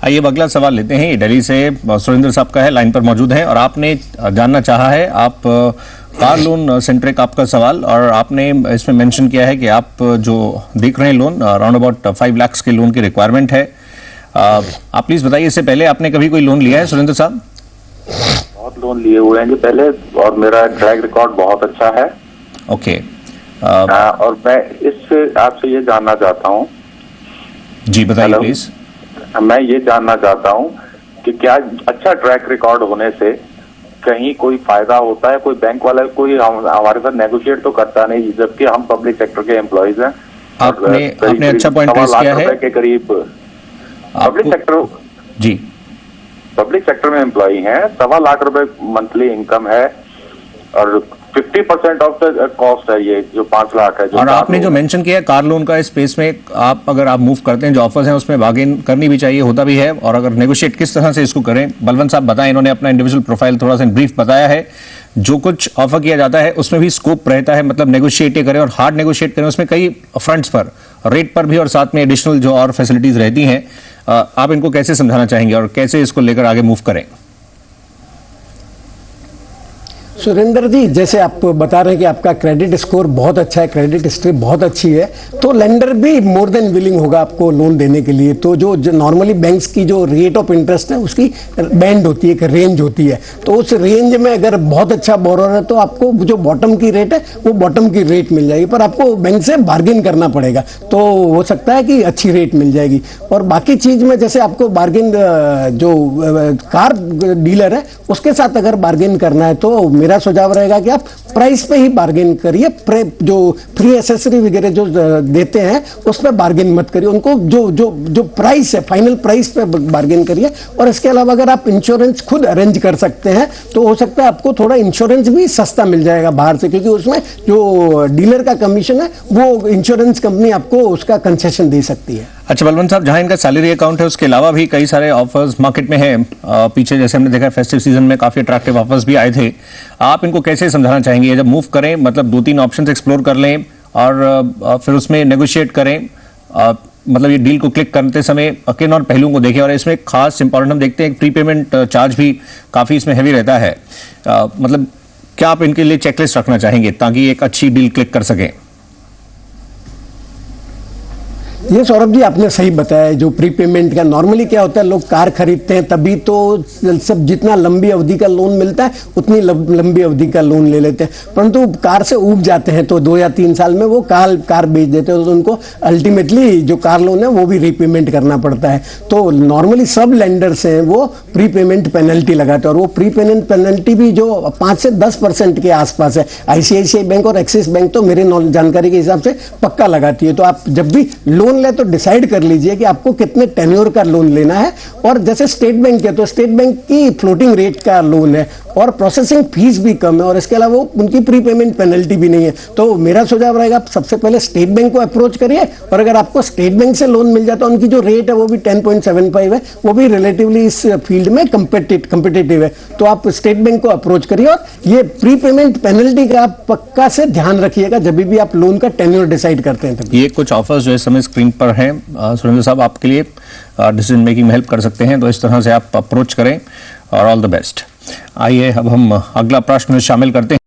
आइए अब अगला सवाल लेते हैं। ये दिल्ली से सुरेंद्र साहब का है, लाइन पर मौजूद हैं और आपने जानना चाहा है आप कार लोन सेंट्रिक आपका सवाल, और आपने इसमें मेंशन किया है कि आप जो देख रहे हैं लोन अराउंड अबाउट 5 लाख के लोन की रिक्वायरमेंट है। आप प्लीज बताइए, इससे पहले आपने कभी कोई लोन लिया है सुरेंद्र साहब? बहुत लोन लिए हुए हैं जी पहले, और मेरा ट्रैक रिकॉर्ड बहुत अच्छा है। ओके। और मैं इससे आपसे ये जानना चाहता हूँ। जी बताइए प्लीज। मैं ये जानना चाहता हूँ कि क्या अच्छा ट्रैक रिकॉर्ड होने से कहीं कोई फायदा होता है? कोई बैंक वाला कोई हमारे साथ नेगोशिएट तो करता नहीं, जबकि हम पब्लिक सेक्टर के एम्प्लॉइज हैं। आपने अच्छा पॉइंट रेज किया है। के करीब पब्लिक सेक्टर में एम्प्लॉई हैं, 2.25 लाख रुपए मंथली इनकम है, और 50% ऑफ द कॉस्ट है ये जो 5 लाख है। और आपने जो मेंशन किया कार लोन का, इस स्पेस में अगर आप मूव करते हैं, जो ऑफर्स हैं उसमें बार्गेन करनी भी चाहिए, होता भी है, और अगर नेगोशिएट किस तरह से इसको करें, बलवंत साहब बताएं। इन्होंने अपना इंडिविजुअल प्रोफाइल थोड़ा सा ब्रीफ बताया है। जो कुछ ऑफर किया जाता है उसमें भी स्कोप रहता है, मतलब नेगोशिएट करें और हार्ड नेगोशिएट करें, उसमें कई फ्रंट्स पर, रेट पर भी, और साथ में एडिशनल जो और फैसिलिटीज रहती हैं। आप इनको कैसे समझाना चाहेंगे और कैसे इसको लेकर आगे मूव करें? सुरेंद्र जी, जैसे आप बता रहे हैं कि आपका क्रेडिट स्कोर बहुत अच्छा है, क्रेडिट हिस्ट्री बहुत अच्छी है, तो लेंडर भी मोर देन विलिंग होगा आपको लोन देने के लिए। तो जो नॉर्मली बैंक्स की जो रेट ऑफ इंटरेस्ट है उसकी बैंड होती है, एक रेंज होती है, तो उस रेंज में अगर बहुत अच्छा बोरोर है तो आपको जो बॉटम की रेट है वो बॉटम की रेट मिल जाएगी, पर आपको बैंक से बार्गेन करना पड़ेगा। तो हो सकता है कि अच्छी रेट मिल जाएगी। और बाकी चीज में जैसे आपको बार्गेन, जो कार डीलर है उसके साथ अगर बार्गेन करना है तो मेरा सुझाव रहेगा कि आप प्राइस पे ही बार्गेन करिए। जो फ्री एसेसरी वगैरह जो देते हैं उस पे बार्गेन मत करिए, उनको जो प्राइस है, फाइनल प्राइस पे बार्गेन करिए। और इसके अलावा अगर आप इंश्योरेंस खुद अरेंज कर सकते हैं तो हो सकता है आपको थोड़ा इंश्योरेंस भी सस्ता मिल जाएगा बाहर से, क्योंकि उसमें जो डीलर का कमीशन है वो इंश्योरेंस कंपनी आपको उसका कंसेशन दे सकती है। अच्छा बलवंत साहब, जहां इनका सैलरी अकाउंट है उसके अलावा भी कई सारे ऑफर्स मार्केट में हैं। पीछे जैसे हमने देखा फेस्टिव सीजन में काफी अट्रैक्टिव ऑफर्स भी आए थे। आप इनको कैसे समझाना चाहेंगे? जब मूव करें, मतलब 2-3 ऑप्शंस एक्सप्लोर कर लें और फिर उसमें नेगोशिएट करें, मतलब ये डील को क्लिक करते समय किन और पहलुओं को देखें? और इसमें खास इंपॉर्टेंट हम देखते हैं प्री पेमेंट चार्ज भी काफी इसमें हैवी रहता है। मतलब क्या आप इनके लिए चेकलिस्ट रखना चाहेंगे ताकि एक अच्छी डील क्लिक कर सकें? ये सौरभ जी आपने सही बताया। जो प्री पेमेंट का नॉर्मली क्या होता है, लोग कार खरीदते हैं तभी तो सब जितना लंबी अवधि का लोन मिलता है उतनी लंबी अवधि का लोन ले लेते हैं, परंतु कार से ऊब जाते हैं तो 2 या 3 साल में वो कार बेच देते हैं, तो उनको अल्टीमेटली जो कार लोन है वो भी रीपेमेंट करना पड़ता है। तो नॉर्मली सब लेंडर्स हैं वो प्री पेमेंट पेनल्टी लगाते हैं, और वो प्री पेमेंट पेनल्टी भी जो 5 से 10% के आसपास है। आईसीआईसीआई बैंक और एक्सिस बैंक तो मेरे जानकारी के हिसाब से पक्का लगाती है। तो आप जब भी लोन ले तो डिसाइड कर लीजिए कि आपको कितने टेन्योर का लोन लेना है। और जैसे स्टेट बैंक है तो स्टेट बैंक की फ्लोटिंग रेट का लोन है और प्रोसेसिंग फीस भी कम है, और इसके अलावा उनकी प्री पेमेंट पेनल्टी भी नहीं है। तो मेरा सुझाव रहेगा आप सबसे पहले स्टेट बैंक को अप्रोच करिए, और अगर आपको स्टेट बैंक से लोन मिल जाता है, उनकी जो रेट है वो भी 10.75 है, वो भी रिलेटिवली इस फील्ड में कम्पिटिटिव है, तो आप स्टेट बैंक को अप्रोच करिए। और ये प्री पेमेंट पेनल्टी का आप पक्का से ध्यान रखिएगा जब भी आप लोन का टेन्योर डिसाइड करते हैं। ये कुछ ऑफर्स जो इस समय स्क्रीन पर हैं, सुरेंद्र साहब आपके लिए डिसीजन मेकिंग में हेल्प कर सकते हैं, तो इस तरह से आप अप्रोच करें और ऑल द बेस्ट। आइए अब हम अगला प्रश्न शामिल करते हैं।